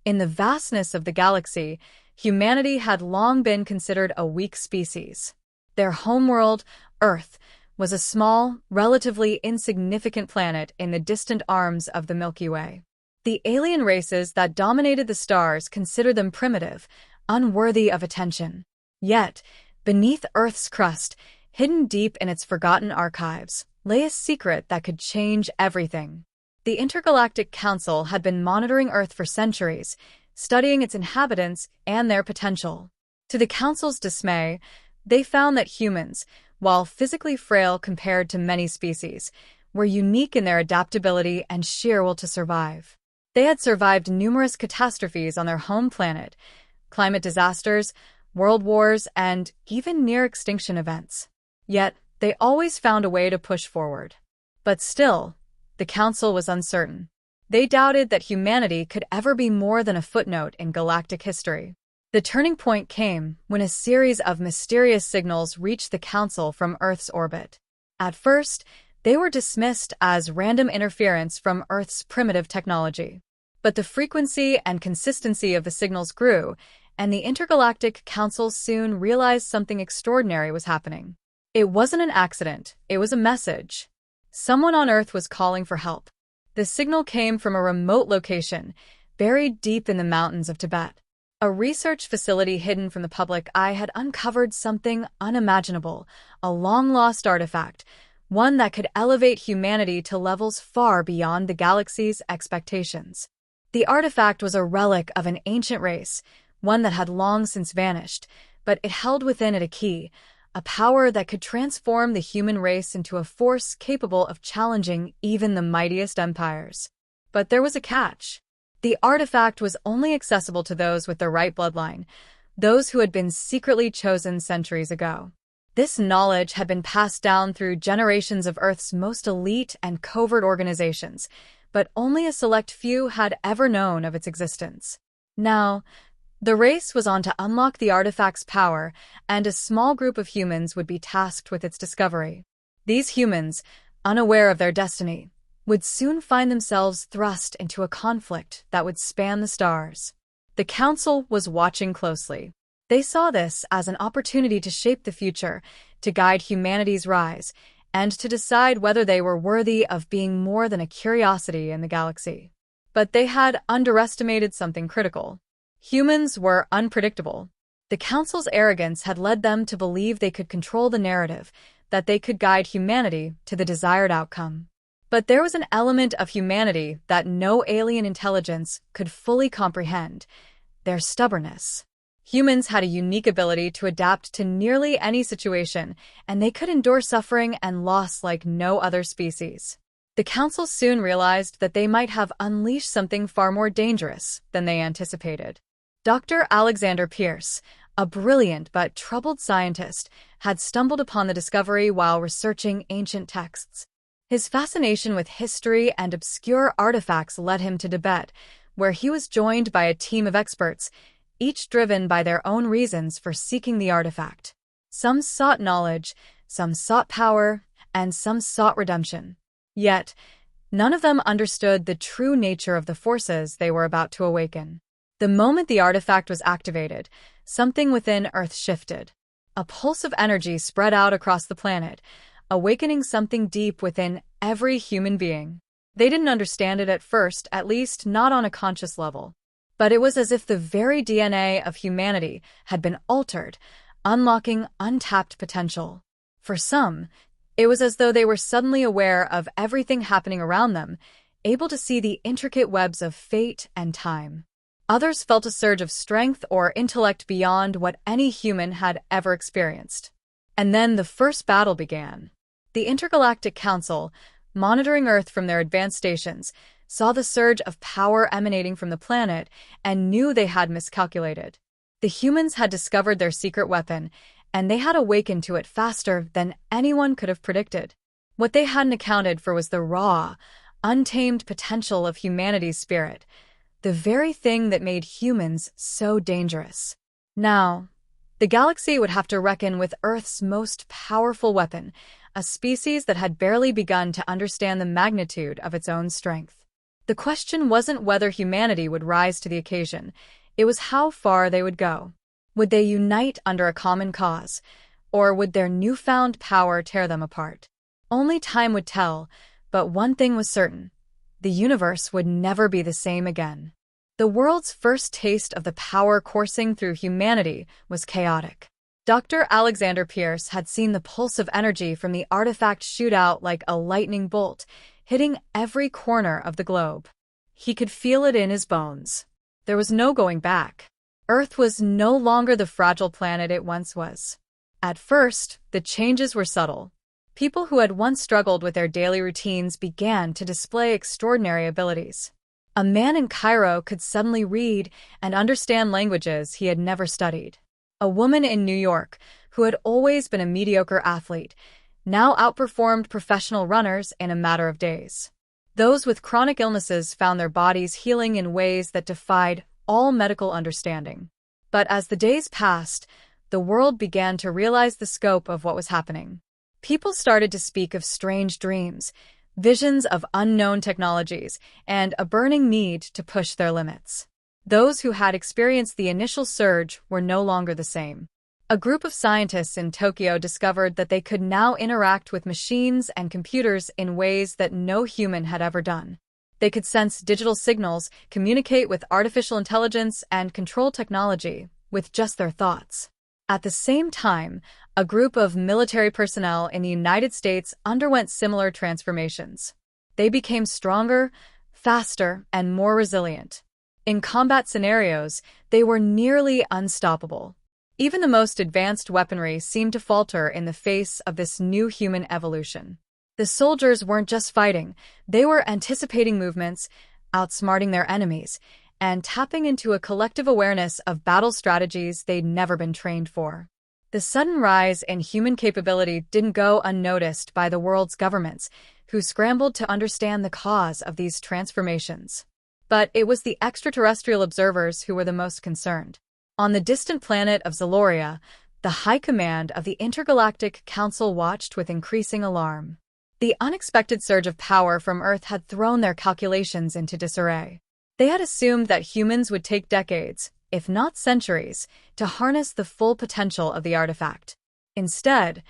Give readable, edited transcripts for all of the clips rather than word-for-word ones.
In the vastness of the galaxy, humanity had long been considered a weak species. Their homeworld, Earth, was a small, relatively insignificant planet in the distant arms of the Milky Way. The alien races that dominated the stars considered them primitive, unworthy of attention. Yet, beneath Earth's crust, hidden deep in its forgotten archives, lay a secret that could change everything. The Intergalactic Council had been monitoring Earth for centuries, studying its inhabitants and their potential. To the Council's dismay, they found that humans, while physically frail compared to many species, were unique in their adaptability and sheer will to survive. They had survived numerous catastrophes on their home planet, climate disasters, world wars, and even near-extinction events. Yet, they always found a way to push forward. But still, the Council was uncertain. They doubted that humanity could ever be more than a footnote in galactic history. The turning point came when a series of mysterious signals reached the Council from Earth's orbit. At first, they were dismissed as random interference from Earth's primitive technology. But the frequency and consistency of the signals grew, and the Intergalactic Council soon realized something extraordinary was happening. It wasn't an accident, it was a message. Someone on Earth was calling for help. The signal came from a remote location, buried deep in the mountains of Tibet. A research facility hidden from the public eye had uncovered something unimaginable, a long-lost artifact, one that could elevate humanity to levels far beyond the galaxy's expectations. The artifact was a relic of an ancient race, one that had long since vanished, but it held within it a key, a power that could transform the human race into a force capable of challenging even the mightiest empires. But there was a catch. The artifact was only accessible to those with the right bloodline, those who had been secretly chosen centuries ago. This knowledge had been passed down through generations of Earth's most elite and covert organizations, but only a select few had ever known of its existence. Now, the race was on to unlock the artifact's power, and a small group of humans would be tasked with its discovery. These humans, unaware of their destiny, would soon find themselves thrust into a conflict that would span the stars. The Council was watching closely. They saw this as an opportunity to shape the future, to guide humanity's rise, and to decide whether they were worthy of being more than a curiosity in the galaxy. But they had underestimated something critical. Humans were unpredictable. The Council's arrogance had led them to believe they could control the narrative, that they could guide humanity to the desired outcome. But there was an element of humanity that no alien intelligence could fully comprehend: their stubbornness. Humans had a unique ability to adapt to nearly any situation, and they could endure suffering and loss like no other species. The Council soon realized that they might have unleashed something far more dangerous than they anticipated. Dr. Alexander Pierce, a brilliant but troubled scientist, had stumbled upon the discovery while researching ancient texts. His fascination with history and obscure artifacts led him to Tibet, where he was joined by a team of experts, each driven by their own reasons for seeking the artifact. Some sought knowledge, some sought power, and some sought redemption. Yet, none of them understood the true nature of the forces they were about to awaken. The moment the artifact was activated, something within Earth shifted. A pulse of energy spread out across the planet, awakening something deep within every human being. They didn't understand it at first, at least not on a conscious level. But it was as if the very DNA of humanity had been altered, unlocking untapped potential. For some, it was as though they were suddenly aware of everything happening around them, able to see the intricate webs of fate and time. Others felt a surge of strength or intellect beyond what any human had ever experienced. And then the first battle began. The Intergalactic Council, monitoring Earth from their advanced stations, saw the surge of power emanating from the planet and knew they had miscalculated. The humans had discovered their secret weapon, and they had awakened to it faster than anyone could have predicted. What they hadn't accounted for was the raw, untamed potential of humanity's spirit, the very thing that made humans so dangerous. Now, the galaxy would have to reckon with Earth's most powerful weapon, a species that had barely begun to understand the magnitude of its own strength. The question wasn't whether humanity would rise to the occasion, it was how far they would go. Would they unite under a common cause, or would their newfound power tear them apart? Only time would tell, but one thing was certain: the universe would never be the same again. The world's first taste of the power coursing through humanity was chaotic. Dr. Alexander Pierce had seen the pulse of energy from the artifact shoot out like a lightning bolt, hitting every corner of the globe. He could feel it in his bones. There was no going back. Earth was no longer the fragile planet it once was. At first, the changes were subtle. People who had once struggled with their daily routines began to display extraordinary abilities. A man in Cairo could suddenly read and understand languages he had never studied. A woman in New York, who had always been a mediocre athlete, now outperformed professional runners in a matter of days. Those with chronic illnesses found their bodies healing in ways that defied all medical understanding. But as the days passed, the world began to realize the scope of what was happening. People started to speak of strange dreams, visions of unknown technologies, and a burning need to push their limits. Those who had experienced the initial surge were no longer the same. A group of scientists in Tokyo discovered that they could now interact with machines and computers in ways that no human had ever done. They could sense digital signals, communicate with artificial intelligence, and control technology with just their thoughts. At the same time, a group of military personnel in the United States underwent similar transformations. They became stronger, faster, and more resilient. In combat scenarios, they were nearly unstoppable. Even the most advanced weaponry seemed to falter in the face of this new human evolution. The soldiers weren't just fighting, they were anticipating movements, outsmarting their enemies, and tapping into a collective awareness of battle strategies they'd never been trained for. The sudden rise in human capability didn't go unnoticed by the world's governments, who scrambled to understand the cause of these transformations. But it was the extraterrestrial observers who were the most concerned. On the distant planet of Zaloria, the High Command of the Intergalactic Council watched with increasing alarm. The unexpected surge of power from Earth had thrown their calculations into disarray. They had assumed that humans would take decades, if not centuries, to harness the full potential of the artifact. Instead,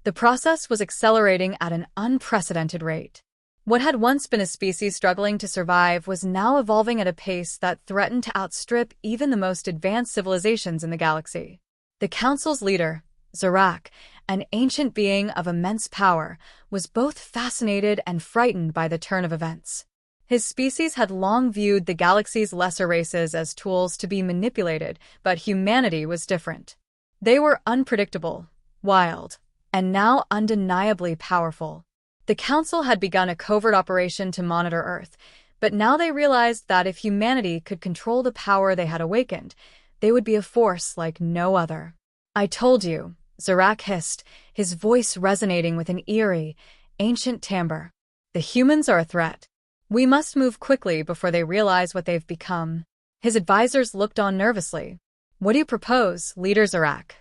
the process was accelerating at an unprecedented rate. What had once been a species struggling to survive was now evolving at a pace that threatened to outstrip even the most advanced civilizations in the galaxy. The Council's leader, Zarak, an ancient being of immense power, was both fascinated and frightened by the turn of events. His species had long viewed the galaxy's lesser races as tools to be manipulated, but humanity was different. They were unpredictable, wild, and now undeniably powerful. The Council had begun a covert operation to monitor Earth, but now they realized that if humanity could control the power they had awakened, they would be a force like no other. "I told you," Zarak hissed, his voice resonating with an eerie, ancient timbre. "The humans are a threat. We must move quickly before they realize what they've become." His advisors looked on nervously. "What do you propose, Leader Zarak?"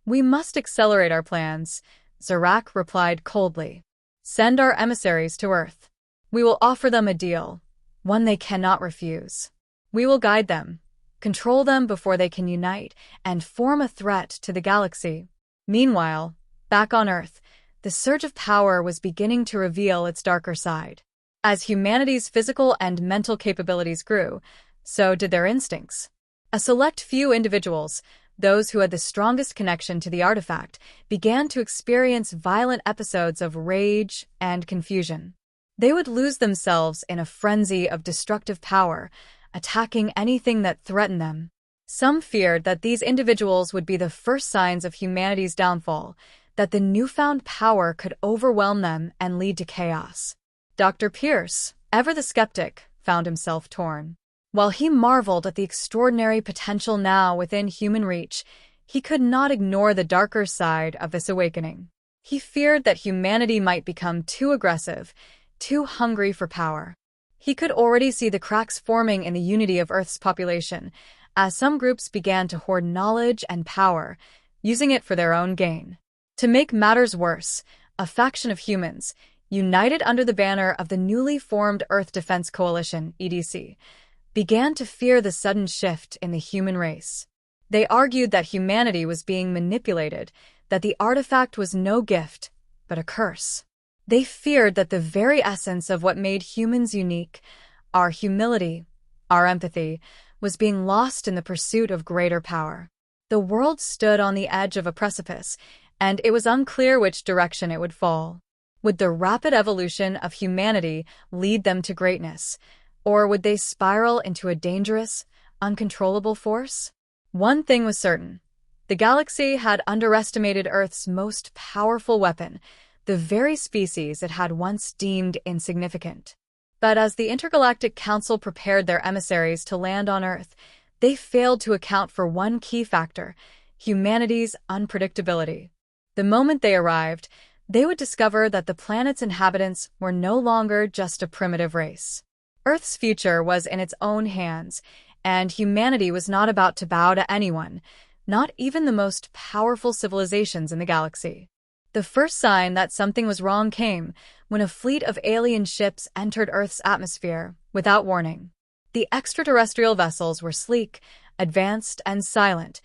"We must accelerate our plans," Zarak replied coldly. "Send our emissaries to Earth. We will offer them a deal, one they cannot refuse. We will guide them, control them before they can unite, and form a threat to the galaxy." Meanwhile, back on Earth, the surge of power was beginning to reveal its darker side. As humanity's physical and mental capabilities grew, so did their instincts. A select few individuals, those who had the strongest connection to the artifact, began to experience violent episodes of rage and confusion. They would lose themselves in a frenzy of destructive power, attacking anything that threatened them. Some feared that these individuals would be the first signs of humanity's downfall, that the newfound power could overwhelm them and lead to chaos. Dr. Pierce, ever the skeptic, found himself torn. While he marveled at the extraordinary potential now within human reach, he could not ignore the darker side of this awakening. He feared that humanity might become too aggressive, too hungry for power. He could already see the cracks forming in the unity of Earth's population, as some groups began to hoard knowledge and power, using it for their own gain. To make matters worse, a faction of humans, united under the banner of the newly formed Earth Defense Coalition, EDC, began to fear the sudden shift in the human race. They argued that humanity was being manipulated, that the artifact was no gift, but a curse. They feared that the very essence of what made humans unique, our humility, our empathy, was being lost in the pursuit of greater power. The world stood on the edge of a precipice, and it was unclear which direction it would fall. Would the rapid evolution of humanity lead them to greatness, or would they spiral into a dangerous, uncontrollable force? One thing was certain. The galaxy had underestimated Earth's most powerful weapon, the very species it had once deemed insignificant. But as the Intergalactic Council prepared their emissaries to land on Earth, they failed to account for one key factor: humanity's unpredictability. The moment they arrived, they would discover that the planet's inhabitants were no longer just a primitive race. Earth's future was in its own hands, and humanity was not about to bow to anyone, not even the most powerful civilizations in the galaxy. The first sign that something was wrong came when a fleet of alien ships entered Earth's atmosphere without warning. The extraterrestrial vessels were sleek, advanced, and silent,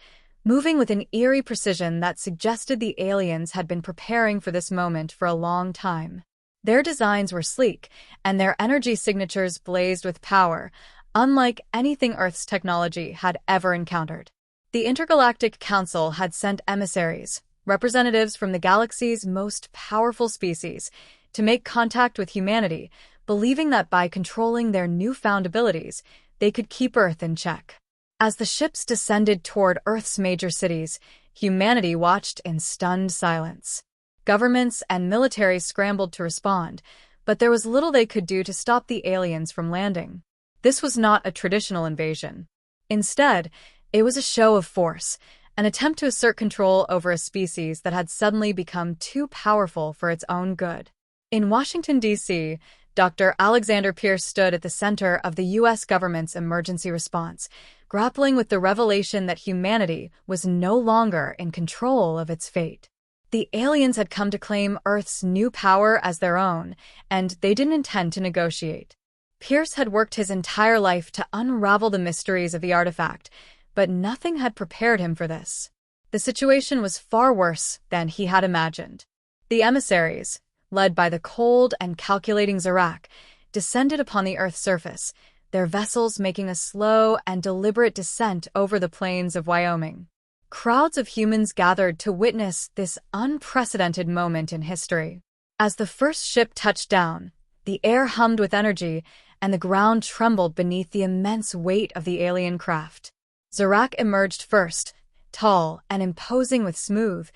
moving with an eerie precision that suggested the aliens had been preparing for this moment for a long time. Their designs were sleek, and their energy signatures blazed with power, unlike anything Earth's technology had ever encountered. The Intergalactic Council had sent emissaries, representatives from the galaxy's most powerful species, to make contact with humanity, believing that by controlling their newfound abilities, they could keep Earth in check. As the ships descended toward Earth's major cities, humanity watched in stunned silence. Governments and militaries scrambled to respond, but there was little they could do to stop the aliens from landing. This was not a traditional invasion. Instead, it was a show of force, an attempt to assert control over a species that had suddenly become too powerful for its own good. In Washington, D.C., Dr. Alexander Pierce stood at the center of the U.S. government's emergency response, grappling with the revelation that humanity was no longer in control of its fate. The aliens had come to claim Earth's new power as their own, and they didn't intend to negotiate. Pierce had worked his entire life to unravel the mysteries of the artifact, but nothing had prepared him for this. The situation was far worse than he had imagined. The emissaries, led by the cold and calculating Zarak, descended upon the Earth's surface, their vessels making a slow and deliberate descent over the plains of Wyoming. Crowds of humans gathered to witness this unprecedented moment in history. As the first ship touched down, the air hummed with energy, and the ground trembled beneath the immense weight of the alien craft. Zarak emerged first, tall and imposing with smooth,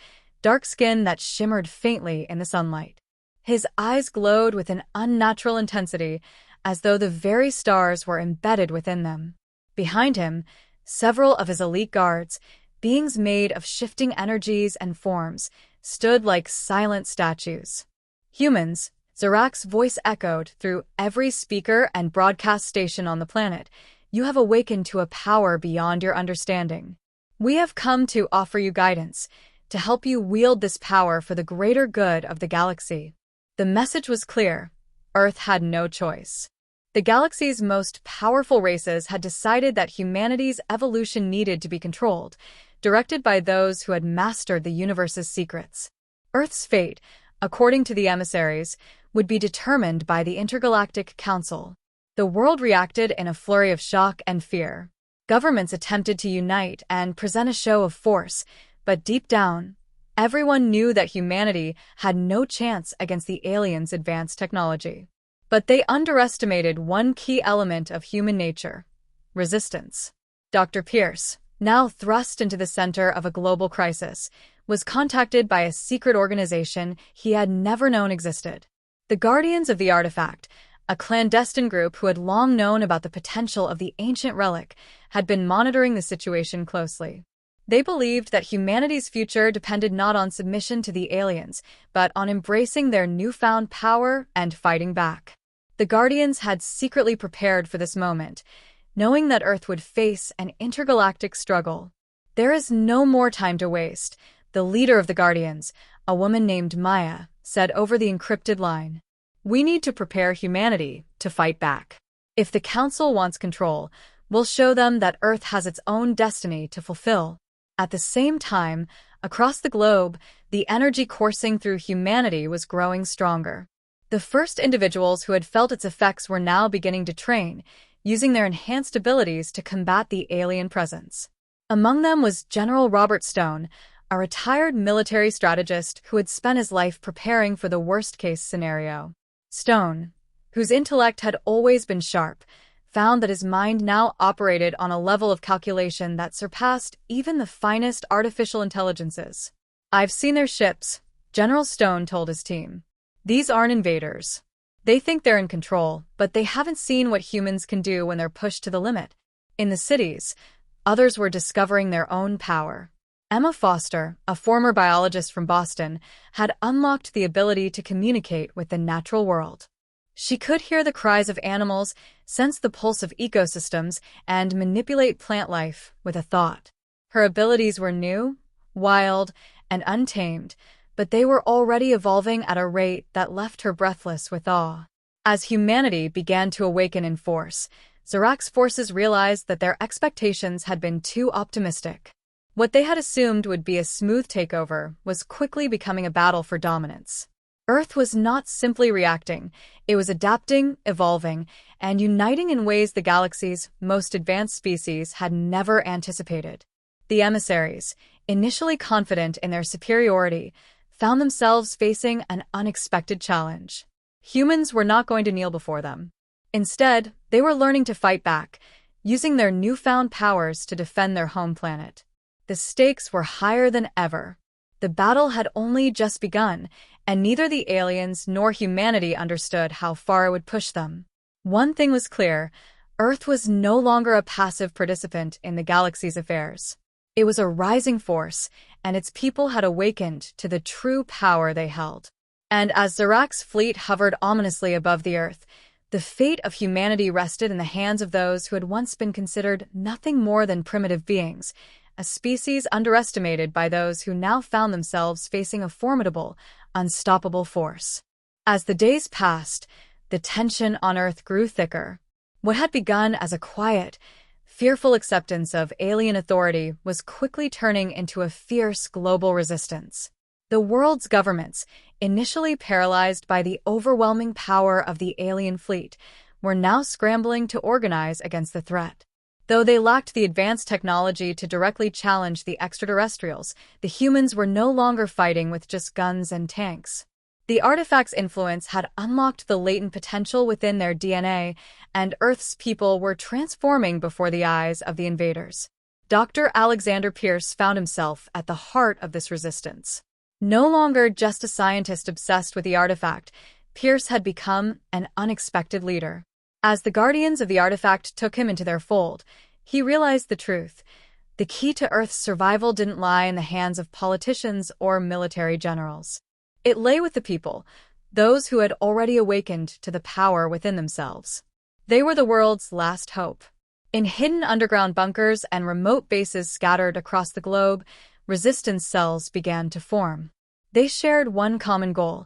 dark skin that shimmered faintly in the sunlight. His eyes glowed with an unnatural intensity, as though the very stars were embedded within them. Behind him, several of his elite guards, beings made of shifting energies and forms, stood like silent statues. Humans, Zarak's voice echoed through every speaker and broadcast station on the planet. You have awakened to a power beyond your understanding. We have come to offer you guidance, to help you wield this power for the greater good of the galaxy. The message was clear. Earth had no choice. The galaxy's most powerful races had decided that humanity's evolution needed to be controlled, directed by those who had mastered the universe's secrets. Earth's fate, according to the emissaries, would be determined by the Intergalactic Council. The world reacted in a flurry of shock and fear. Governments attempted to unite and present a show of force, but deep down, everyone knew that humanity had no chance against the aliens' advanced technology. But they underestimated one key element of human nature: resistance. Dr. Pierce, now thrust into the center of a global crisis, was contacted by a secret organization he had never known existed. The Guardians of the Artifact, a clandestine group who had long known about the potential of the ancient relic, had been monitoring the situation closely. They believed that humanity's future depended not on submission to the aliens, but on embracing their newfound power and fighting back. The Guardians had secretly prepared for this moment, knowing that Earth would face an intergalactic struggle. There is no more time to waste, the leader of the Guardians, a woman named Maya, said over the encrypted line. We need to prepare humanity to fight back. If the Council wants control, we'll show them that Earth has its own destiny to fulfill. At the same time, across the globe, the energy coursing through humanity was growing stronger. The first individuals who had felt its effects were now beginning to train, using their enhanced abilities to combat the alien presence. Among them was General Robert Stone, a retired military strategist who had spent his life preparing for the worst-case scenario. Stone, whose intellect had always been sharp, found that his mind now operated on a level of calculation that surpassed even the finest artificial intelligences. "I've seen their ships," General Stone told his team. "These aren't invaders. They think they're in control, but they haven't seen what humans can do when they're pushed to the limit." In the cities, others were discovering their own power. Emma Foster, a former biologist from Boston, had unlocked the ability to communicate with the natural world. She could hear the cries of animals, sense the pulse of ecosystems, and manipulate plant life with a thought. Her abilities were new, wild, and untamed, but they were already evolving at a rate that left her breathless with awe. As humanity began to awaken in force, Zarak's forces realized that their expectations had been too optimistic. What they had assumed would be a smooth takeover was quickly becoming a battle for dominance. Earth was not simply reacting, it was adapting, evolving, and uniting in ways the galaxy's most advanced species had never anticipated. The emissaries, initially confident in their superiority, found themselves facing an unexpected challenge. Humans were not going to kneel before them. Instead, they were learning to fight back, using their newfound powers to defend their home planet. The stakes were higher than ever. The battle had only just begun, and neither the aliens nor humanity understood how far it would push them. One thing was clear: Earth was no longer a passive participant in the galaxy's affairs. It was a rising force, and its people had awakened to the true power they held. And as Zarak's fleet hovered ominously above the Earth, the fate of humanity rested in the hands of those who had once been considered nothing more than primitive beings, a species underestimated by those who now found themselves facing a formidable, unstoppable force. As the days passed, the tension on Earth grew thicker. What had begun as a quiet, fearful acceptance of alien authority was quickly turning into a fierce global resistance. The world's governments, initially paralyzed by the overwhelming power of the alien fleet, were now scrambling to organize against the threat. Though they lacked the advanced technology to directly challenge the extraterrestrials, the humans were no longer fighting with just guns and tanks. The artifact's influence had unlocked the latent potential within their DNA, and Earth's people were transforming before the eyes of the invaders. Dr. Alexander Pierce found himself at the heart of this resistance. No longer just a scientist obsessed with the artifact, Pierce had become an unexpected leader. As the guardians of the artifact took him into their fold, he realized the truth. The key to Earth's survival didn't lie in the hands of politicians or military generals. It lay with the people, those who had already awakened to the power within themselves. They were the world's last hope. In hidden underground bunkers and remote bases scattered across the globe, resistance cells began to form. They shared one common goal: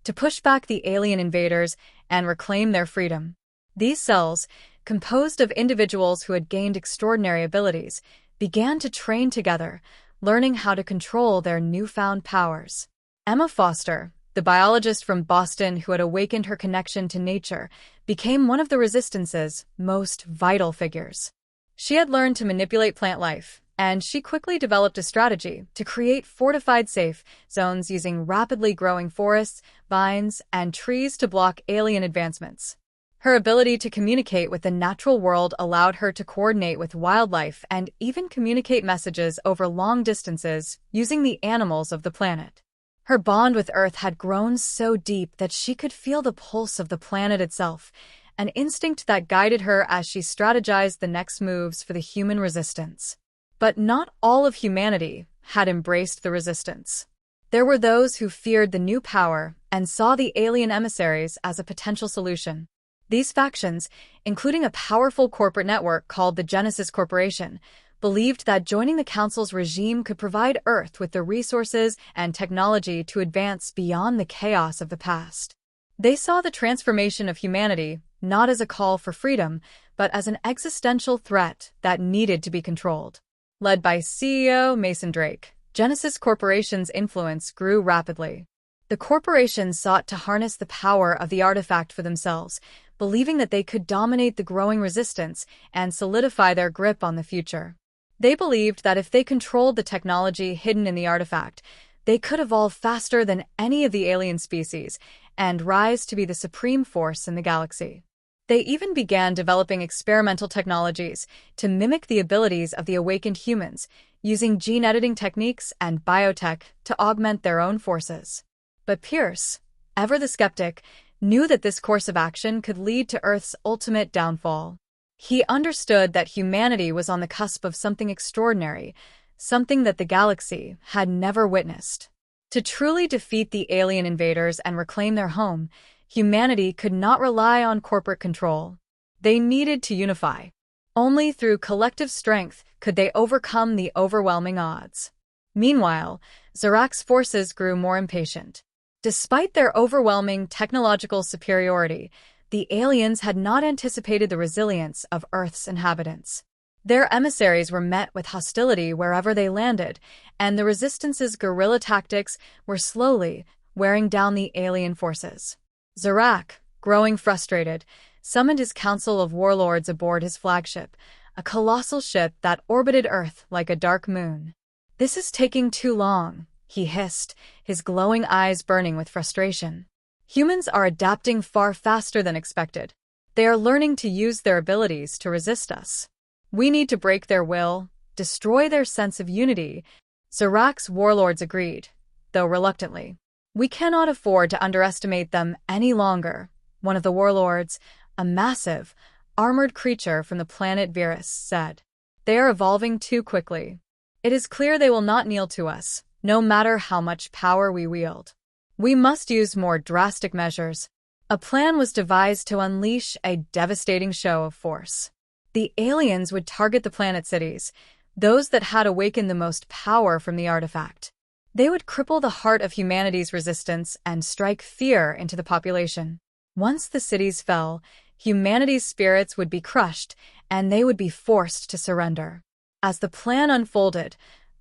to push back the alien invaders and reclaim their freedom. These cells, composed of individuals who had gained extraordinary abilities, began to train together, learning how to control their newfound powers. Emma Foster, the biologist from Boston who had awakened her connection to nature, became one of the Resistance's most vital figures. She had learned to manipulate plant life, and she quickly developed a strategy to create fortified safe zones using rapidly growing forests, vines, and trees to block alien advancements. Her ability to communicate with the natural world allowed her to coordinate with wildlife and even communicate messages over long distances using the animals of the planet. Her bond with Earth had grown so deep that she could feel the pulse of the planet itself, an instinct that guided her as she strategized the next moves for the human resistance. But not all of humanity had embraced the resistance. There were those who feared the new power and saw the alien emissaries as a potential solution. These factions, including a powerful corporate network called the Genesis Corporation, believed that joining the Council's regime could provide Earth with the resources and technology to advance beyond the chaos of the past. They saw the transformation of humanity not as a call for freedom, but as an existential threat that needed to be controlled. Led by CEO Mason Drake, Genesis Corporation's influence grew rapidly. The corporation sought to harness the power of the artifact for themselves, believing that they could dominate the growing resistance and solidify their grip on the future. They believed that if they controlled the technology hidden in the artifact, they could evolve faster than any of the alien species and rise to be the supreme force in the galaxy. They even began developing experimental technologies to mimic the abilities of the awakened humans, using gene editing techniques and biotech to augment their own forces. But Pierce, ever the skeptic, knew that this course of action could lead to Earth's ultimate downfall. He understood that humanity was on the cusp of something extraordinary, something that the galaxy had never witnessed. To truly defeat the alien invaders and reclaim their home, humanity could not rely on corporate control. They needed to unify. Only through collective strength could they overcome the overwhelming odds. Meanwhile, Zarak's forces grew more impatient. Despite their overwhelming technological superiority, the aliens had not anticipated the resilience of Earth's inhabitants. Their emissaries were met with hostility wherever they landed, and the Resistance's guerrilla tactics were slowly wearing down the alien forces. Zarak, growing frustrated, summoned his council of warlords aboard his flagship, a colossal ship that orbited Earth like a dark moon. "This is taking too long," he hissed, his glowing eyes burning with frustration. "Humans are adapting far faster than expected. They are learning to use their abilities to resist us. We need to break their will, destroy their sense of unity." Zarak's warlords agreed, though reluctantly. "We cannot afford to underestimate them any longer," one of the warlords, a massive, armored creature from the planet Virus, said. "They are evolving too quickly. It is clear they will not kneel to us, no matter how much power we wield. We must use more drastic measures." A plan was devised to unleash a devastating show of force. The aliens would target the planet cities, those that had awakened the most power from the artifact. They would cripple the heart of humanity's resistance and strike fear into the population. Once the cities fell, humanity's spirits would be crushed, and they would be forced to surrender. As the plan unfolded,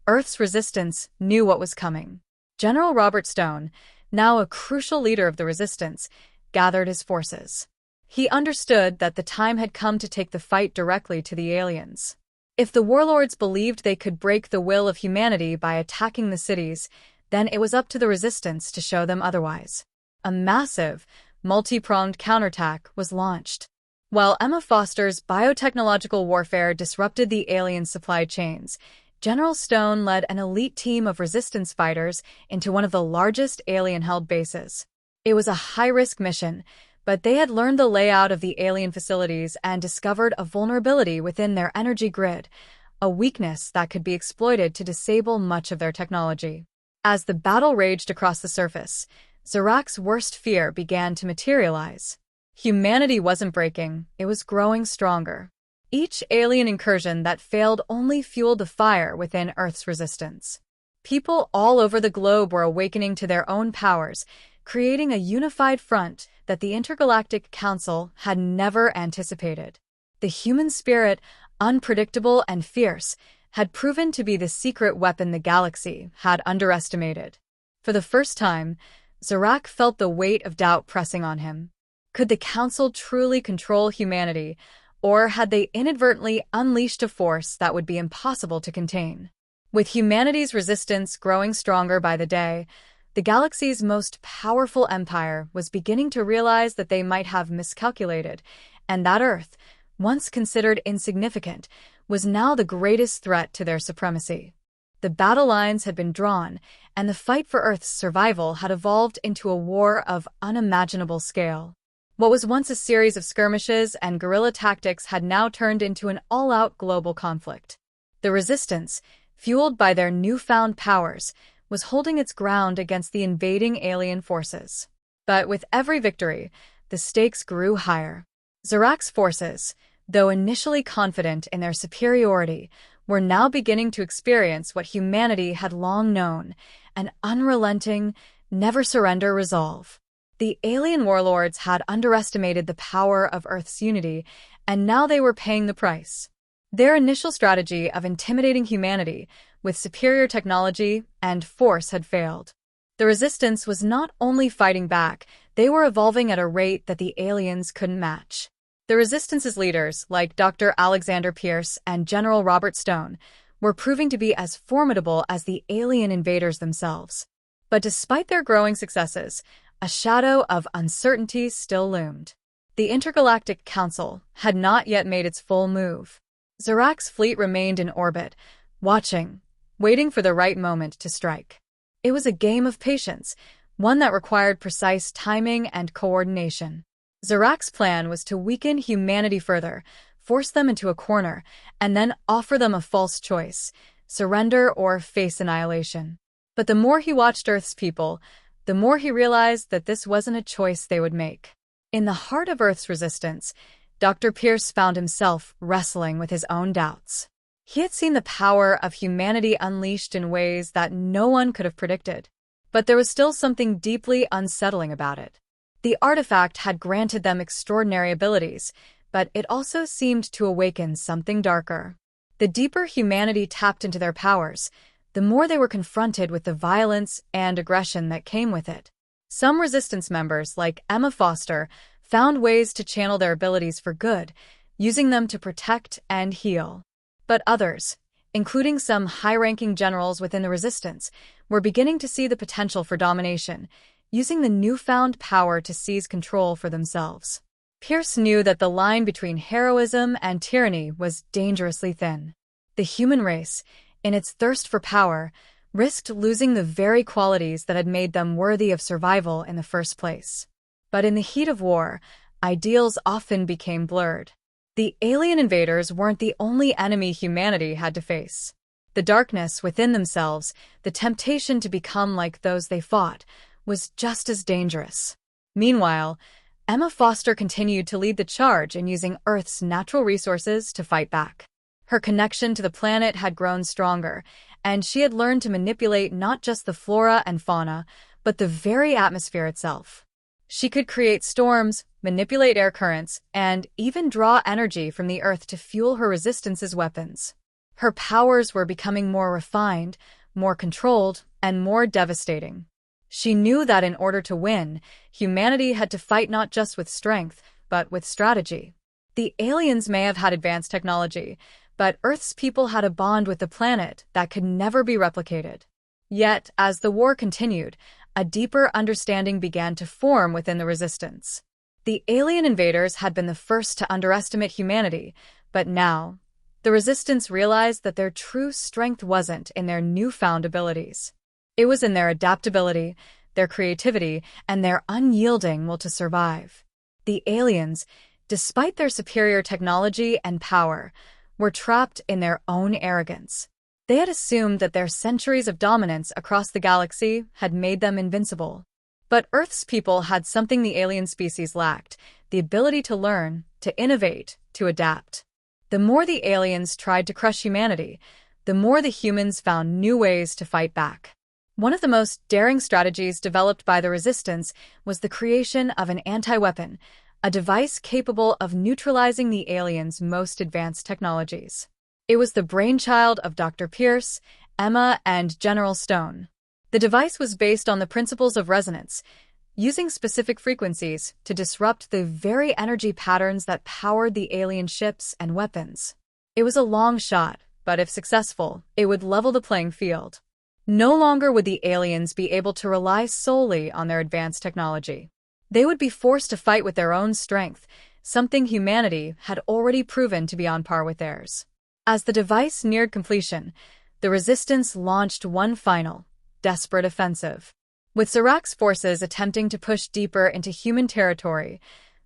Earth's resistance knew what was coming. General Robert Stone, now a crucial leader of the resistance, gathered his forces. He understood that the time had come to take the fight directly to the aliens. If the warlords believed they could break the will of humanity by attacking the cities, then it was up to the resistance to show them otherwise. A massive, multi-pronged counterattack was launched. While Emma Foster's biotechnological warfare disrupted the alien supply chains, General Stone led an elite team of resistance fighters into one of the largest alien-held bases. It was a high-risk mission, but they had learned the layout of the alien facilities and discovered a vulnerability within their energy grid, a weakness that could be exploited to disable much of their technology. As the battle raged across the surface, Zarak's worst fear began to materialize. Humanity wasn't breaking, it was growing stronger. Each alien incursion that failed only fueled the fire within Earth's resistance. People all over the globe were awakening to their own powers, creating a unified front that the Intergalactic Council had never anticipated. The human spirit, unpredictable and fierce, had proven to be the secret weapon the galaxy had underestimated. For the first time, Zarak felt the weight of doubt pressing on him. Could the Council truly control humanity, or had they inadvertently unleashed a force that would be impossible to contain? With humanity's resistance growing stronger by the day, the galaxy's most powerful empire was beginning to realize that they might have miscalculated, and that Earth, once considered insignificant, was now the greatest threat to their supremacy. The battle lines had been drawn, and the fight for Earth's survival had evolved into a war of unimaginable scale. What was once a series of skirmishes and guerrilla tactics had now turned into an all-out global conflict. The resistance, fueled by their newfound powers, was holding its ground against the invading alien forces. But with every victory, the stakes grew higher. Zarak's forces, though initially confident in their superiority, were now beginning to experience what humanity had long known, an unrelenting, never-surrender resolve. The alien warlords had underestimated the power of Earth's unity, and now they were paying the price. Their initial strategy of intimidating humanity with superior technology and force had failed. The resistance was not only fighting back, they were evolving at a rate that the aliens couldn't match. The resistance's leaders, like Dr. Alexander Pierce and General Robert Stone, were proving to be as formidable as the alien invaders themselves. But despite their growing successes, a shadow of uncertainty still loomed. The Intergalactic Council had not yet made its full move. Zarak's fleet remained in orbit, watching, waiting for the right moment to strike. It was a game of patience, one that required precise timing and coordination. Zarak's plan was to weaken humanity further, force them into a corner, and then offer them a false choice: surrender or face annihilation. But the more he watched Earth's people, the more he realized that this wasn't a choice they would make. In the heart of Earth's resistance, Dr. Pierce found himself wrestling with his own doubts. He had seen the power of humanity unleashed in ways that no one could have predicted. But there was still something deeply unsettling about it. The artifact had granted them extraordinary abilities, but it also seemed to awaken something darker. The deeper humanity tapped into their powers, the more they were confronted with the violence and aggression that came with it. Some resistance members, like Emma Foster, found ways to channel their abilities for good, using them to protect and heal. But others, including some high-ranking generals within the resistance, were beginning to see the potential for domination, using the newfound power to seize control for themselves. Pierce knew that the line between heroism and tyranny was dangerously thin. The human race, in its thirst for power, risked losing the very qualities that had made them worthy of survival in the first place. But in the heat of war, ideals often became blurred. The alien invaders weren't the only enemy humanity had to face. The darkness within themselves, the temptation to become like those they fought, was just as dangerous. Meanwhile, Emma Foster continued to lead the charge in using Earth's natural resources to fight back. Her connection to the planet had grown stronger, and she had learned to manipulate not just the flora and fauna, but the very atmosphere itself. She could create storms, manipulate air currents, and even draw energy from the Earth to fuel her resistance's weapons. Her powers were becoming more refined, more controlled, and more devastating. She knew that in order to win, humanity had to fight not just with strength, but with strategy. The aliens may have had advanced technology, but Earth's people had a bond with the planet that could never be replicated. Yet, as the war continued, a deeper understanding began to form within the resistance. The alien invaders had been the first to underestimate humanity, but now, the resistance realized that their true strength wasn't in their newfound abilities. It was in their adaptability, their creativity, and their unyielding will to survive. The aliens, despite their superior technology and power, were trapped in their own arrogance. They had assumed that their centuries of dominance across the galaxy had made them invincible. But Earth's people had something the alien species lacked: the ability to learn, to innovate, to adapt. The more the aliens tried to crush humanity, the more the humans found new ways to fight back. One of the most daring strategies developed by the Resistance was the creation of an anti-weapon, a device capable of neutralizing the aliens' most advanced technologies. It was the brainchild of Dr. Pierce, Emma, and General Stone. The device was based on the principles of resonance, using specific frequencies to disrupt the very energy patterns that powered the alien ships and weapons. It was a long shot, but if successful, it would level the playing field. No longer would the aliens be able to rely solely on their advanced technology. They would be forced to fight with their own strength, something humanity had already proven to be on par with theirs. As the device neared completion, the Resistance launched one final, desperate offensive. With Zarak's forces attempting to push deeper into human territory,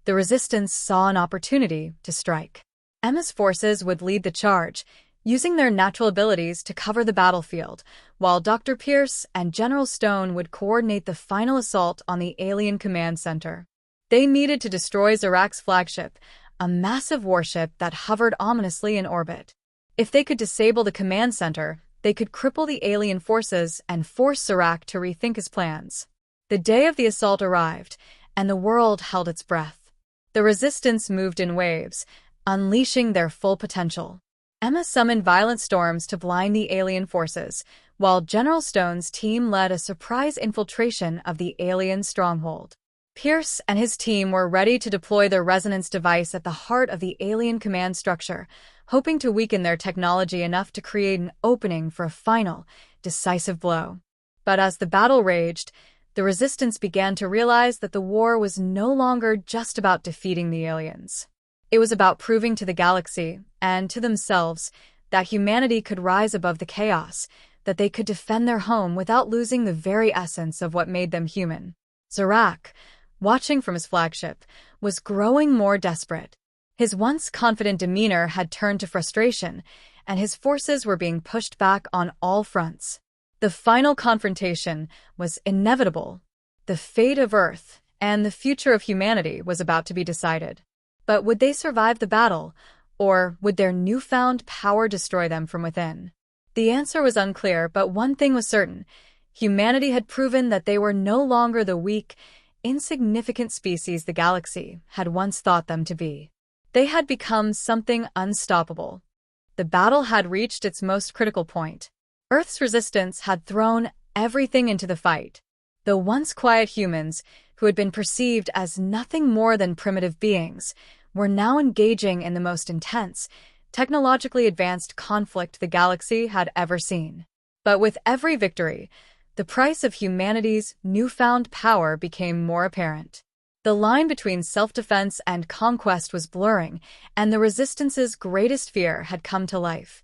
the Resistance saw an opportunity to strike. Emma's forces would lead the charge, using their natural abilities to cover the battlefield, while Dr. Pierce and General Stone would coordinate the final assault on the alien command center. They needed to destroy Zarak's flagship, a massive warship that hovered ominously in orbit. If they could disable the command center, they could cripple the alien forces and force Zarak to rethink his plans. The day of the assault arrived, and the world held its breath. The resistance moved in waves, unleashing their full potential. Emma summoned violent storms to blind the alien forces, while General Stone's team led a surprise infiltration of the alien stronghold. Pierce and his team were ready to deploy their resonance device at the heart of the alien command structure, hoping to weaken their technology enough to create an opening for a final, decisive blow. But as the battle raged, the resistance began to realize that the war was no longer just about defeating the aliens. It was about proving to the galaxy, and to themselves, that humanity could rise above the chaos, that they could defend their home without losing the very essence of what made them human. Zarak, watching from his flagship, was growing more desperate. His once confident demeanor had turned to frustration, and his forces were being pushed back on all fronts. The final confrontation was inevitable. The fate of Earth and the future of humanity was about to be decided. But would they survive the battle, or would their newfound power destroy them from within? The answer was unclear, but one thing was certain. Humanity had proven that they were no longer the weak, insignificant species the galaxy had once thought them to be. They had become something unstoppable. The battle had reached its most critical point. Earth's resistance had thrown everything into the fight. The once quiet humans, who had been perceived as nothing more than primitive beings, were now engaging in the most intense, technologically advanced conflict the galaxy had ever seen. But with every victory, the price of humanity's newfound power became more apparent. The line between self-defense and conquest was blurring, and the Resistance's greatest fear had come to life: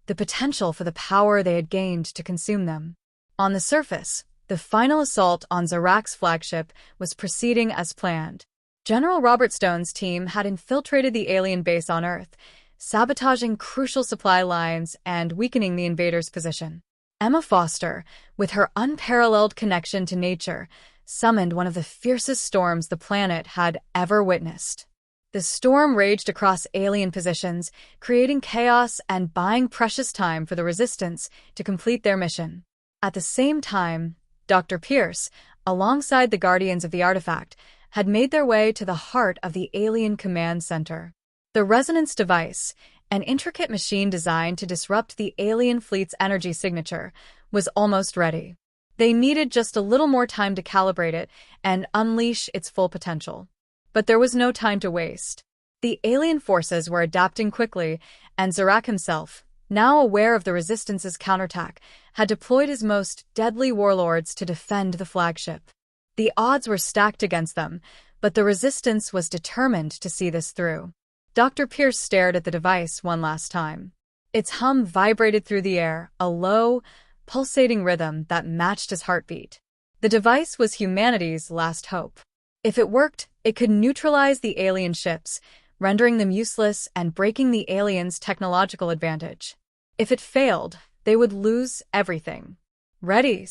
the potential for the power they had gained to consume them. On the surface, the final assault on Zarak's flagship was proceeding as planned. General Robert Stone's team had infiltrated the alien base on Earth, sabotaging crucial supply lines and weakening the invaders' position. Emma Foster, with her unparalleled connection to nature, summoned one of the fiercest storms the planet had ever witnessed. The storm raged across alien positions, creating chaos and buying precious time for the Resistance to complete their mission. At the same time, Dr. Pierce, alongside the Guardians of the Artifact, had made their way to the heart of the alien command center. The resonance device, an intricate machine designed to disrupt the alien fleet's energy signature, was almost ready. They needed just a little more time to calibrate it and unleash its full potential. But there was no time to waste. The alien forces were adapting quickly, and Zarak himself, now aware of the Resistance's counterattack, had deployed his most deadly warlords to defend the flagship. The odds were stacked against them, but the Resistance was determined to see this through. Dr. Pierce stared at the device one last time. Its hum vibrated through the air, a low, pulsating rhythm that matched his heartbeat. The device was humanity's last hope. If it worked, it could neutralize the alien ships, rendering them useless and breaking the aliens' technological advantage. If it failed, they would lose everything. "Ready?"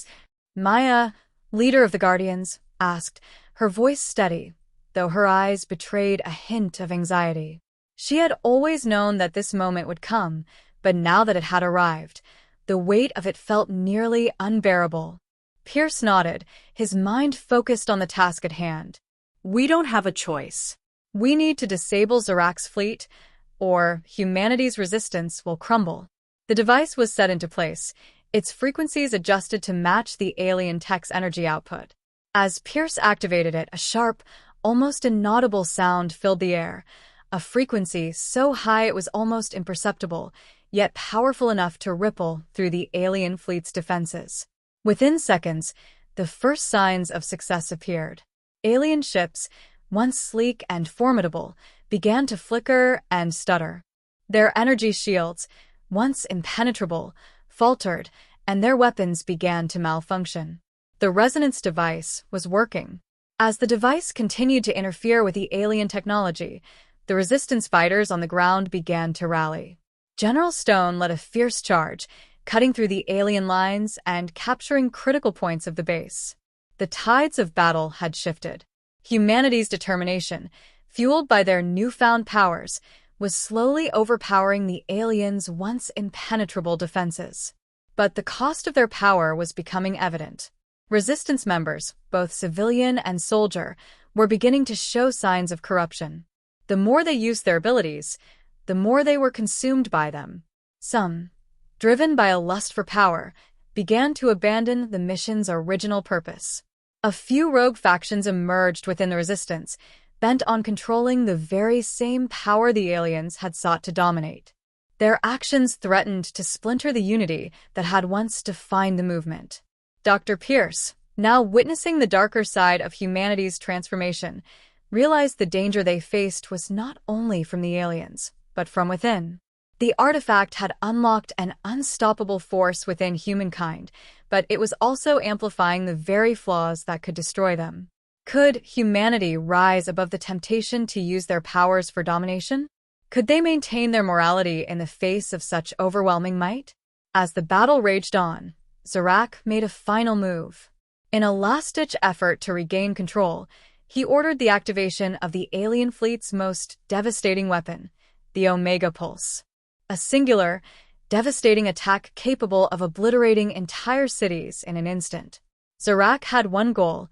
Maya, leader of the Guardians, asked, her voice steady, though her eyes betrayed a hint of anxiety. She had always known that this moment would come, but now that it had arrived, the weight of it felt nearly unbearable. Pierce nodded, his mind focused on the task at hand. "We don't have a choice. We need to disable Zarak's fleet, or humanity's resistance will crumble." The device was set into place, its frequencies adjusted to match the alien tech's energy output. As Pierce activated it, a sharp, almost inaudible sound filled the air, a frequency so high it was almost imperceptible, yet powerful enough to ripple through the alien fleet's defenses. Within seconds, the first signs of success appeared. Alien ships, once sleek and formidable, began to flicker and stutter. Their energy shields, once impenetrable, faltered, and their weapons began to malfunction. The resonance device was working. As the device continued to interfere with the alien technology, the Resistance fighters on the ground began to rally. General Stone led a fierce charge, cutting through the alien lines and capturing critical points of the base. The tides of battle had shifted. Humanity's determination, fueled by their newfound powers, was slowly overpowering the aliens' once impenetrable defenses. But the cost of their power was becoming evident. Resistance members, both civilian and soldier, were beginning to show signs of corruption. The more they used their abilities, the more they were consumed by them. Some, driven by a lust for power, began to abandon the mission's original purpose. A few rogue factions emerged within the resistance, bent on controlling the very same power the aliens had sought to dominate. Their actions threatened to splinter the unity that had once defined the movement. Dr. Pierce, now witnessing the darker side of humanity's transformation, realized the danger they faced was not only from the aliens, but from within. The artifact had unlocked an unstoppable force within humankind, but it was also amplifying the very flaws that could destroy them. Could humanity rise above the temptation to use their powers for domination? Could they maintain their morality in the face of such overwhelming might? As the battle raged on, Zarak made a final move. In a last-ditch effort to regain control, he ordered the activation of the alien fleet's most devastating weapon, the Omega Pulse. A singular, devastating attack capable of obliterating entire cities in an instant. Zarak had one goal: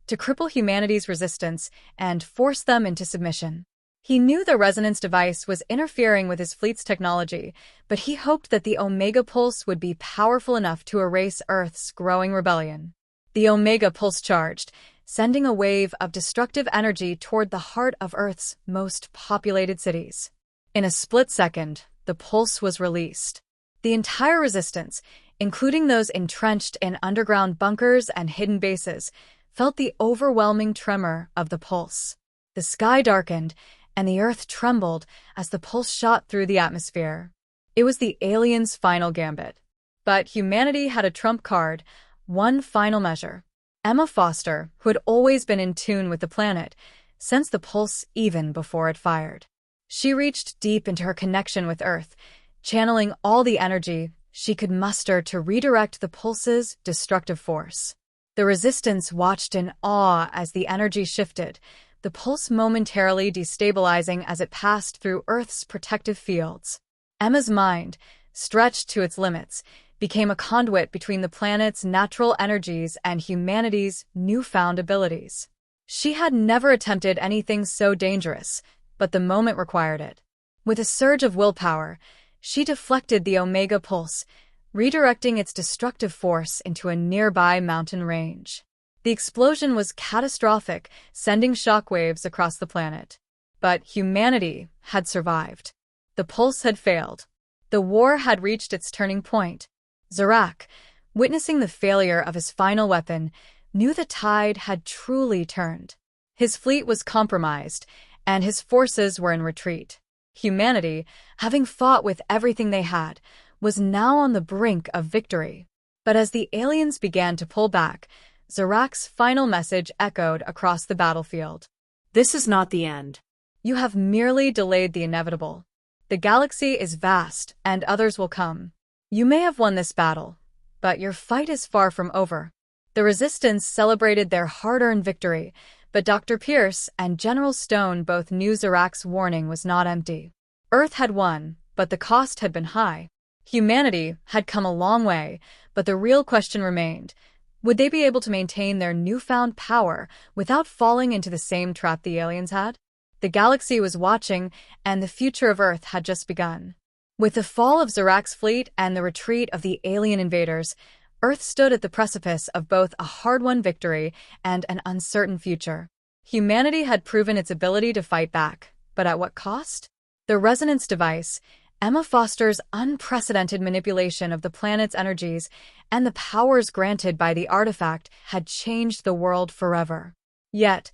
to cripple humanity's resistance and force them into submission. He knew the resonance device was interfering with his fleet's technology, but he hoped that the Omega Pulse would be powerful enough to erase Earth's growing rebellion. The Omega Pulse charged, sending a wave of destructive energy toward the heart of Earth's most populated cities. In a split second, the pulse was released. The entire resistance, including those entrenched in underground bunkers and hidden bases, felt the overwhelming tremor of the pulse. The sky darkened, and the earth trembled as the pulse shot through the atmosphere. It was the aliens' final gambit. But humanity had a trump card, one final measure. Emma Foster, who had always been in tune with the planet, sensed the pulse even before it fired. She reached deep into her connection with Earth, channeling all the energy she could muster to redirect the pulse's destructive force. The resistance watched in awe as the energy shifted, the pulse momentarily destabilizing as it passed through Earth's protective fields. Emma's mind, stretched to its limits, became a conduit between the planet's natural energies and humanity's newfound abilities. She had never attempted anything so dangerous, but the moment required it. With a surge of willpower, she deflected the Omega Pulse, redirecting its destructive force into a nearby mountain range. The explosion was catastrophic, sending shockwaves across the planet. But humanity had survived. The pulse had failed. The war had reached its turning point. Zarak, witnessing the failure of his final weapon, knew the tide had truly turned. His fleet was compromised, and his forces were in retreat. Humanity, having fought with everything they had, was now on the brink of victory. But as the aliens began to pull back, Zarak's final message echoed across the battlefield. This is not the end. You have merely delayed the inevitable. The galaxy is vast, and others will come. You may have won this battle, but your fight is far from over. The Resistance celebrated their hard-earned victory, but Dr. Pierce and General Stone both knew Zarak's warning was not empty. Earth had won, but the cost had been high. Humanity had come a long way, but the real question remained: would they be able to maintain their newfound power without falling into the same trap the aliens had? The galaxy was watching, and the future of Earth had just begun. With the fall of Zarak's fleet and the retreat of the alien invaders, Earth stood at the precipice of both a hard-won victory and an uncertain future. Humanity had proven its ability to fight back, but at what cost? The resonance device, Emma Foster's unprecedented manipulation of the planet's energies, and the powers granted by the artifact had changed the world forever. Yet,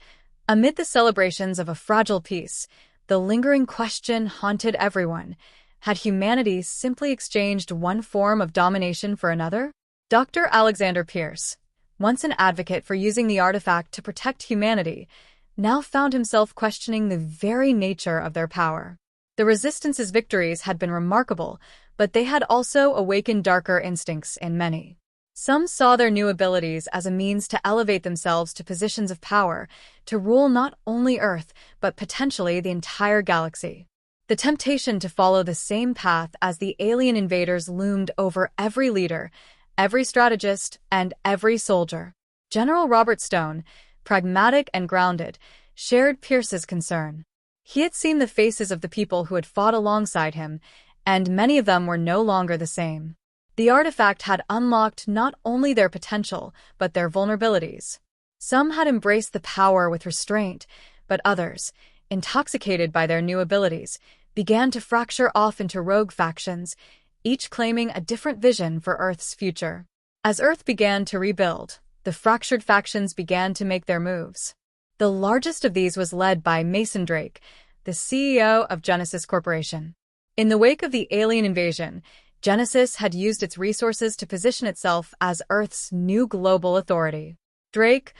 amid the celebrations of a fragile peace, the lingering question haunted everyone: had humanity simply exchanged one form of domination for another? Dr. Alexander Pierce, once an advocate for using the artifact to protect humanity, now found himself questioning the very nature of their power. The Resistance's victories had been remarkable, but they had also awakened darker instincts in many. Some saw their new abilities as a means to elevate themselves to positions of power, to rule not only Earth, but potentially the entire galaxy. The temptation to follow the same path as the alien invaders loomed over every leader, every strategist, and every soldier. General Robert Stone, pragmatic and grounded, shared Pierce's concern. He had seen the faces of the people who had fought alongside him, and many of them were no longer the same. The artifact had unlocked not only their potential, but their vulnerabilities. Some had embraced the power with restraint, but others, intoxicated by their new abilities, began to fracture off into rogue factions, each claiming a different vision for Earth's future. As Earth began to rebuild, the fractured factions began to make their moves. The largest of these was led by Mason Drake, the CEO of Genesis Corporation. In the wake of the alien invasion, Genesis had used its resources to position itself as Earth's new global authority. Drake,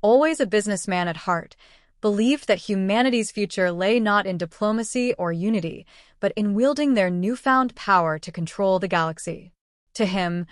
always a businessman at heart, believed that humanity's future lay not in diplomacy or unity, but in wielding their newfound power to control the galaxy. To him,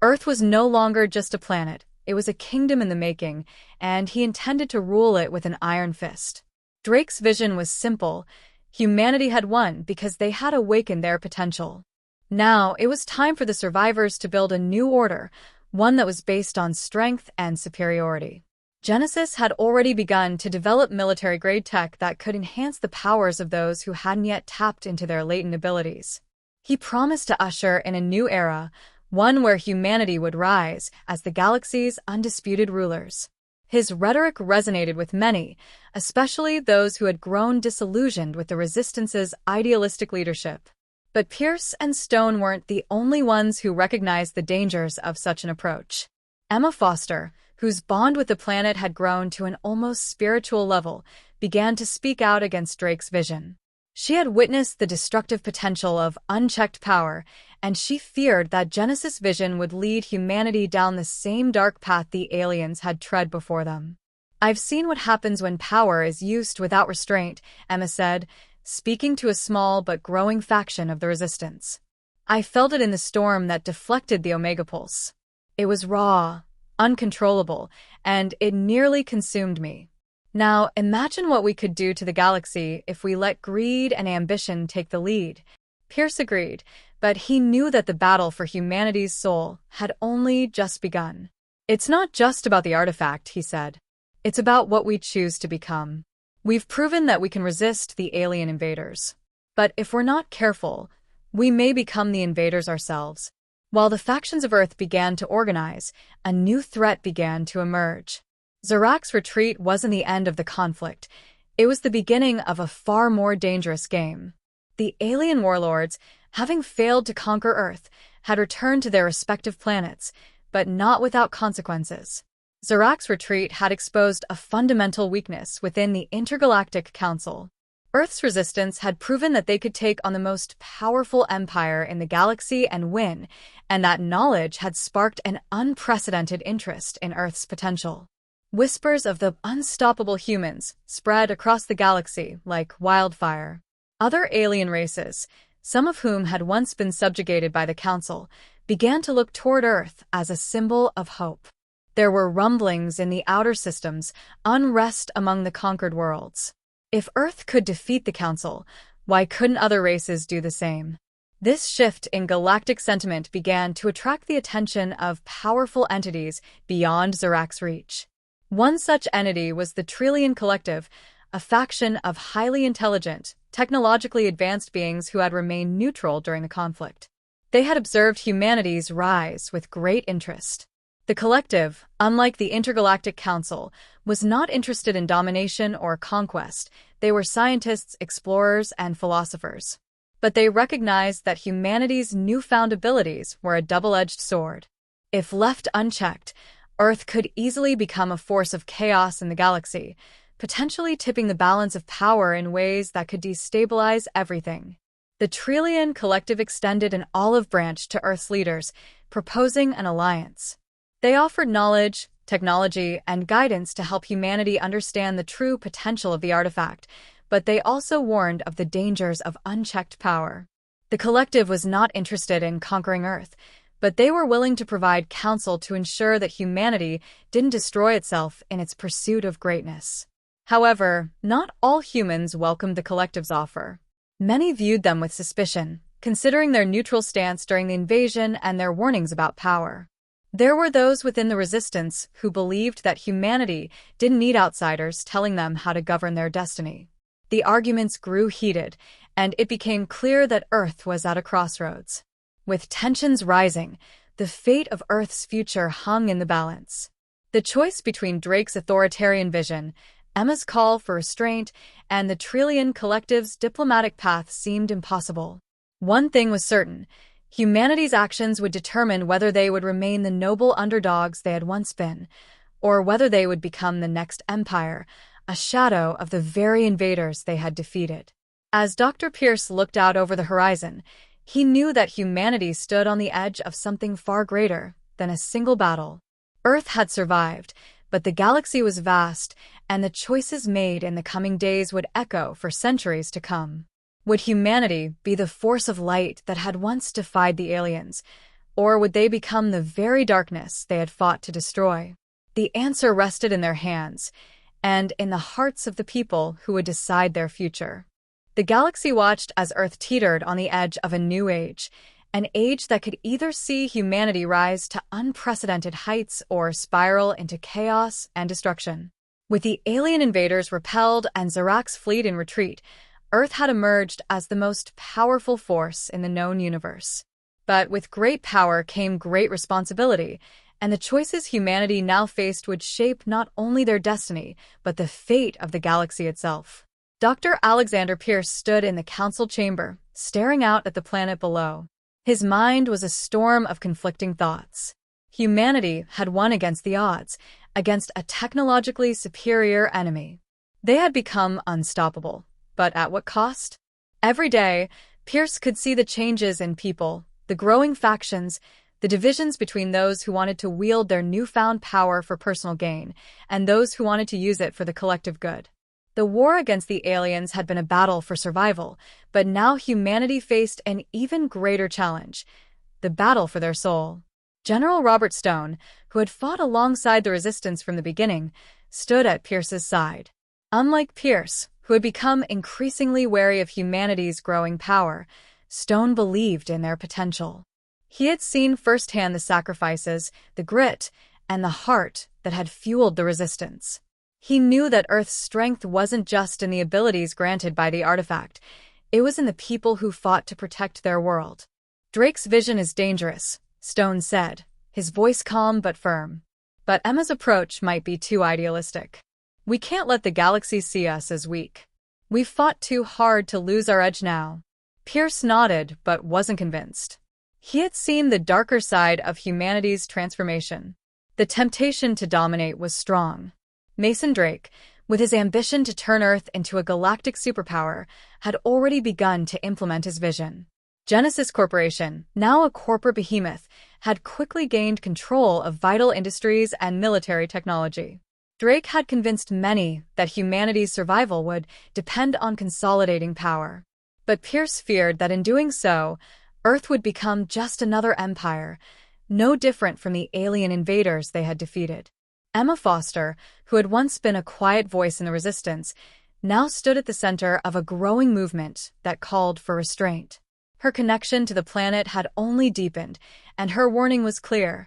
Earth was no longer just a planet, it was a kingdom in the making, and he intended to rule it with an iron fist. Drake's vision was simple. Humanity had won because they had awakened their potential. Now, it was time for the survivors to build a new order, one that was based on strength and superiority. Genesis had already begun to develop military-grade tech that could enhance the powers of those who hadn't yet tapped into their latent abilities. He promised to usher in a new era, one where humanity would rise as the galaxy's undisputed rulers. His rhetoric resonated with many, especially those who had grown disillusioned with the Resistance's idealistic leadership. But Pierce and Stone weren't the only ones who recognized the dangers of such an approach. Emma Foster, whose bond with the planet had grown to an almost spiritual level, began to speak out against Drake's vision. She had witnessed the destructive potential of unchecked power, and she feared that Genesis' vision would lead humanity down the same dark path the aliens had tread before them. "I've seen what happens when power is used without restraint," Emma said, speaking to a small but growing faction of the Resistance. "I felt it in the storm that deflected the Omega Pulse. It was raw, uncontrollable, and it nearly consumed me. Now, imagine what we could do to the galaxy if we let greed and ambition take the lead." Pierce agreed, but he knew that the battle for humanity's soul had only just begun. "It's not just about the artifact," he said. "It's about what we choose to become. We've proven that we can resist the alien invaders. But if we're not careful, we may become the invaders ourselves." While the factions of Earth began to organize, a new threat began to emerge. Zarak's retreat wasn't the end of the conflict. It was the beginning of a far more dangerous game. The alien warlords, having failed to conquer Earth, had returned to their respective planets, but not without consequences. Zarak's retreat had exposed a fundamental weakness within the Intergalactic Council. Earth's resistance had proven that they could take on the most powerful empire in the galaxy and win, and that knowledge had sparked an unprecedented interest in Earth's potential. Whispers of the unstoppable humans spread across the galaxy like wildfire. Other alien races, some of whom had once been subjugated by the Council, began to look toward Earth as a symbol of hope. There were rumblings in the outer systems, unrest among the conquered worlds. If Earth could defeat the Council, why couldn't other races do the same? This shift in galactic sentiment began to attract the attention of powerful entities beyond Zarak's reach. One such entity was the Trillion Collective, a faction of highly intelligent, technologically advanced beings who had remained neutral during the conflict. They had observed humanity's rise with great interest. The Collective, unlike the Intergalactic Council, was not interested in domination or conquest. They were scientists, explorers, and philosophers. But they recognized that humanity's newfound abilities were a double-edged sword. If left unchecked, Earth could easily become a force of chaos in the galaxy, potentially tipping the balance of power in ways that could destabilize everything. The Trillion Collective extended an olive branch to Earth's leaders, proposing an alliance. They offered knowledge, technology, and guidance to help humanity understand the true potential of the artifact, but they also warned of the dangers of unchecked power. The Collective was not interested in conquering Earth, but they were willing to provide counsel to ensure that humanity didn't destroy itself in its pursuit of greatness. However, not all humans welcomed the Collective's offer. Many viewed them with suspicion, considering their neutral stance during the invasion and their warnings about power. There were those within the resistance who believed that humanity didn't need outsiders telling them how to govern their destiny. The arguments grew heated, and it became clear that Earth was at a crossroads. With tensions rising, the fate of Earth's future hung in the balance. The choice between Drake's authoritarian vision, Emma's call for restraint, and the Trillion Collective's diplomatic path seemed impossible. One thing was certain: humanity's actions would determine whether they would remain the noble underdogs they had once been, or whether they would become the next empire, a shadow of the very invaders they had defeated. As Dr. Pierce looked out over the horizon, he knew that humanity stood on the edge of something far greater than a single battle. Earth had survived, but the galaxy was vast, and the choices made in the coming days would echo for centuries to come. Would humanity be the force of light that had once defied the aliens, or would they become the very darkness they had fought to destroy? The answer rested in their hands, and in the hearts of the people who would decide their future. The galaxy watched as Earth teetered on the edge of a new age, an age that could either see humanity rise to unprecedented heights or spiral into chaos and destruction. With the alien invaders repelled and Zarak's fleet in retreat, Earth had emerged as the most powerful force in the known universe. But with great power came great responsibility, and the choices humanity now faced would shape not only their destiny, but the fate of the galaxy itself. Dr. Alexander Pierce stood in the council chamber, staring out at the planet below. His mind was a storm of conflicting thoughts. Humanity had won against the odds, against a technologically superior enemy. They had become unstoppable. But at what cost? Every day, Pierce could see the changes in people, the growing factions, the divisions between those who wanted to wield their newfound power for personal gain and those who wanted to use it for the collective good. The war against the aliens had been a battle for survival, but now humanity faced an even greater challenge: the battle for their soul. General Robert Stone, who had fought alongside the resistance from the beginning, stood at Pierce's side. Unlike Pierce, who had become increasingly wary of humanity's growing power, Stone believed in their potential. He had seen firsthand the sacrifices, the grit, and the heart that had fueled the resistance. He knew that Earth's strength wasn't just in the abilities granted by the artifact, it was in the people who fought to protect their world. Drake's vision is dangerous, Stone said, his voice calm but firm. But Emma's approach might be too idealistic. We can't let the galaxy see us as weak. We've fought too hard to lose our edge now. Pierce nodded but wasn't convinced. He had seen the darker side of humanity's transformation. The temptation to dominate was strong. Mason Drake, with his ambition to turn Earth into a galactic superpower, had already begun to implement his vision. Genesis Corporation, now a corporate behemoth, had quickly gained control of vital industries and military technology. Drake had convinced many that humanity's survival would depend on consolidating power. But Pierce feared that in doing so, Earth would become just another empire, no different from the alien invaders they had defeated. Emma Foster, who had once been a quiet voice in the resistance, now stood at the center of a growing movement that called for restraint. Her connection to the planet had only deepened, and her warning was clear: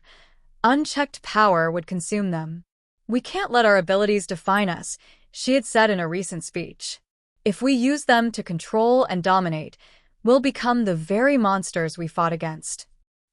unchecked power would consume them. "We can't let our abilities define us," she had said in a recent speech. "If we use them to control and dominate, we'll become the very monsters we fought against."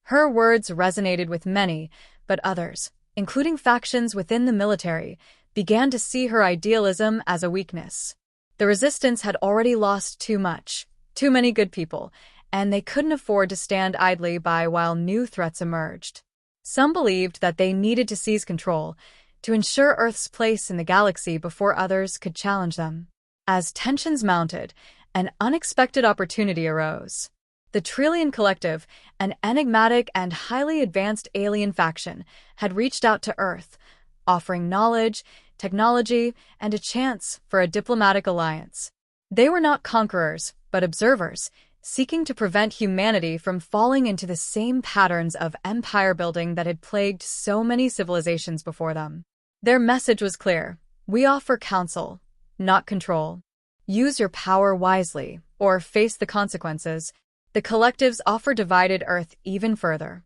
Her words resonated with many, but others, including factions within the military, began to see her idealism as a weakness. The resistance had already lost too much, too many good people, and they couldn't afford to stand idly by while new threats emerged. Some believed that they needed to seize control, to ensure Earth's place in the galaxy before others could challenge them. As tensions mounted, an unexpected opportunity arose. The Trillion Collective, an enigmatic and highly advanced alien faction, had reached out to Earth, offering knowledge, technology, and a chance for a diplomatic alliance. They were not conquerors, but observers, seeking to prevent humanity from falling into the same patterns of empire building that had plagued so many civilizations before them. Their message was clear: we offer counsel, not control. Use your power wisely, or face the consequences. The collectives offer divided Earth even further.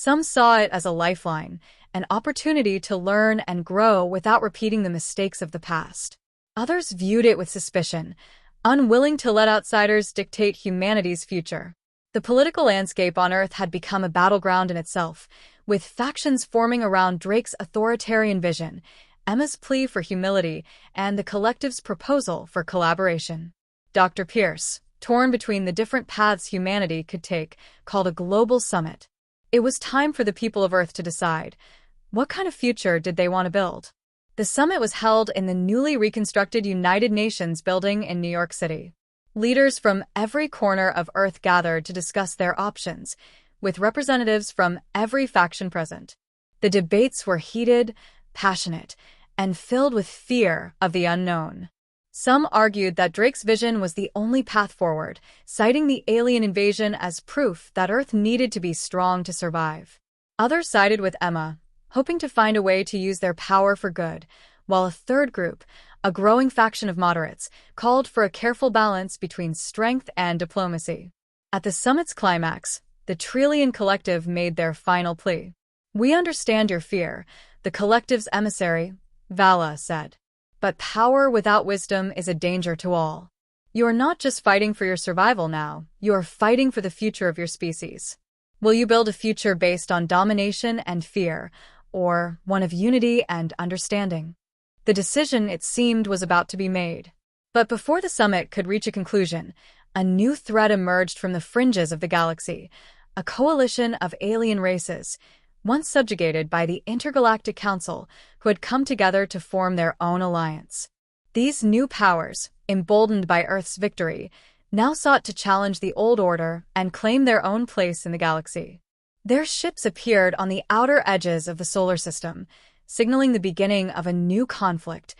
Some saw it as a lifeline, an opportunity to learn and grow without repeating the mistakes of the past. Others viewed it with suspicion, unwilling to let outsiders dictate humanity's future. The political landscape on Earth had become a battleground in itself, with factions forming around Drake's authoritarian vision, Emma's plea for humility, and the collective's proposal for collaboration. Dr. Pierce, torn between the different paths humanity could take, called a global summit. It was time for the people of Earth to decide, what kind of future did they want to build? The summit was held in the newly reconstructed United Nations building in New York City. Leaders from every corner of Earth gathered to discuss their options, with representatives from every faction present. The debates were heated, passionate, and filled with fear of the unknown. Some argued that Drake's vision was the only path forward, citing the alien invasion as proof that Earth needed to be strong to survive. Others sided with Emma, hoping to find a way to use their power for good, while a third group, a growing faction of moderates, called for a careful balance between strength and diplomacy. At the summit's climax, the Trillion Collective made their final plea. "We understand your fear," the collective's emissary, Vala, said. "But power without wisdom is a danger to all. You are not just fighting for your survival now, you are fighting for the future of your species. Will you build a future based on domination and fear, or one of unity and understanding?" The decision, it seemed, was about to be made. But before the summit could reach a conclusion, a new threat emerged from the fringes of the galaxy, a coalition of alien races, once subjugated by the Intergalactic Council, who had come together to form their own alliance. These new powers, emboldened by Earth's victory, now sought to challenge the old order and claim their own place in the galaxy. Their ships appeared on the outer edges of the solar system, signaling the beginning of a new conflict,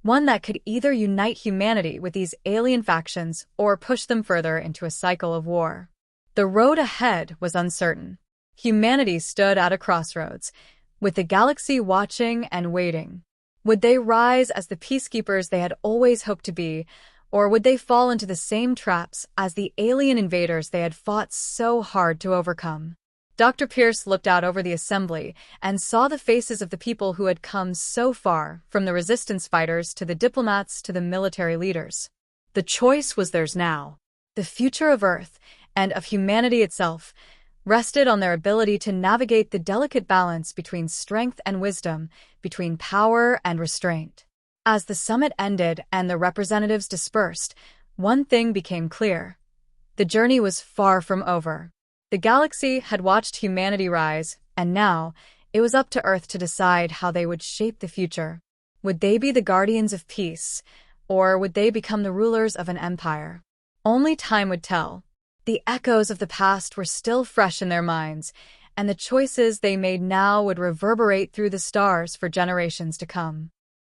one that could either unite humanity with these alien factions or push them further into a cycle of war. The road ahead was uncertain. Humanity stood at a crossroads, with the galaxy watching and waiting. Would they rise as the peacekeepers they had always hoped to be, or would they fall into the same traps as the alien invaders they had fought so hard to overcome? Dr. Pierce looked out over the assembly and saw the faces of the people who had come so far, from the resistance fighters to the diplomats to the military leaders. The choice was theirs now. The future of Earth, and of humanity itself, rested on their ability to navigate the delicate balance between strength and wisdom, between power and restraint. As the summit ended and the representatives dispersed, one thing became clear. The journey was far from over. The galaxy had watched humanity rise, and now it was up to Earth to decide how they would shape the future. Would they be the guardians of peace, or would they become the rulers of an empire? Only time would tell. The echoes of the past were still fresh in their minds, and the choices they made now would reverberate through the stars for generations to come.